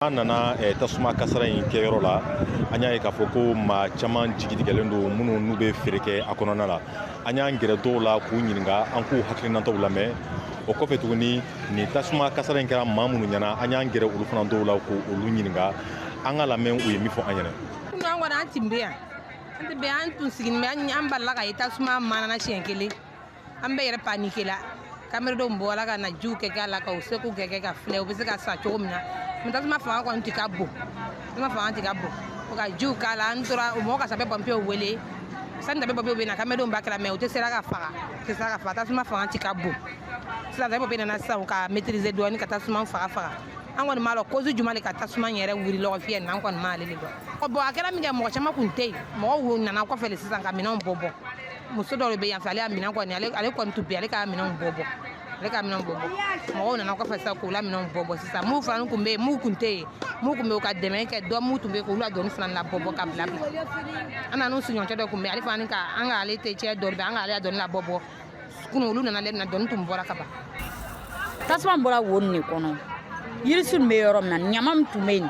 An nana tasuma kasara in kɛyɔrɔ la an y'a ye k'a fɔ ko maa caman jigitigɛlen don minnu n'u bɛ feere kɛ a kɔnɔna la an y'an gɛrɛ dɔw la k'u ɲininka an k'u hakilinataw lamɛn o kɔfɛ tuguni nin tasuma kasara in kɛra maa minnu ɲɛna an y'an gɛrɛ olu fana dɔw la k'olu ɲininka an ka lamɛn u ye min fɔ an ɲɛna. An kɔni an tun bɛ yan an tun bɛ an tun sigilen bɛ an balila ka ye tasuma manana siɲɛ kelen an bɛɛ yɛrɛ paniqué la kameradenw bɔra ka na jiw kɛ la ka u seko kɛ ka filɛ u bɛ se ka sa cogo min na mais tasuma fanga kɔni tɛ ka bon tasuma fanga tɛ ka bon o ka jiw k'a la an tora u mɔgɔ ka sapeur pompiers wele sani sapeur pompiers bɛ na kameradenw b'a kɛra mais u tɛ sera ka faga tasuma fanga tɛ ka bon sisan sapeur pompiers nana sisan u ka maîtriser dɔɔni ka tasuma faga an kɔni m'a dɔn cause jumɛn de ka tasuma yɛrɛ wuli lɔgɔ fiyɛ nin an kɔni m'ale de dɔn bon a kɛra min kɛ mɔgɔ caman kun tɛ yen mɔgɔw nana kɔfɛ de sisan ka minɛnw bɔ muso dɔw de bɛ yan fɛ ale ka minɛn kɔni ale kɔni tun bɛ yen ale ka minɛnw bɔ mɔgɔw nana kɔfɛ sisan k'u la minɛnw bɔ sisan m'u fana kun bɛ yen m'u kun tɛ yen m'u kun bɛ u ka dɛmɛ kɛ dɔ m'u tun bɛ k'u la dɔɔni fana la bɔ ka bila an n'u siɲɔgɔncɛ dɔ kun bɛ ale fana ni ka an ka ale tɛ cɛ dɔ bɛ an ka ale la dɔɔni la bɔ kunun olu nana ale na dɔɔni tun bɔra ka ban tasuma bɔra wo nin kɔnɔ yirisi bɛ yɔrɔ min na ɲama min tun bɛ yen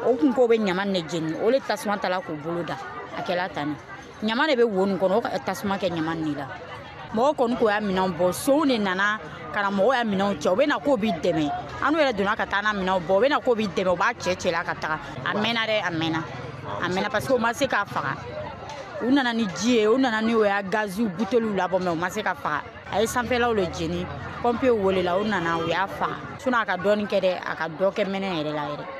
o kun ko bɛ ɲama ne jeni o le tasuma tala k'u bolo da a kɛla tan ɲama de bɛ wo nin kɔnɔ o ka tasuma kɛ ɲama nin la mɔgɔ kɔni ko y'a minɛnw bɔ sow de nana ka na mɔgɔw y'a minɛnw cɛ u bɛ na k'o b'i dɛmɛ an yɛrɛ donna ka taa n'a minɛnw bɔ u bɛ na k'o b'i dɛmɛ u b'a cɛ la ka taga a mɛnna dɛ a mɛnna parce que u ma se k'a faga u nana ni ji ye u nana ni o y'a gaziw buteliw labɔ mais u ma se ka faga a ye sanfɛlaw le jeni pompiers welela u nana u y'a faga sinon a ka dɔɔni kɛ dɛ a ka dɔ kɛ mɛnɛ yɛrɛ la yɛrɛ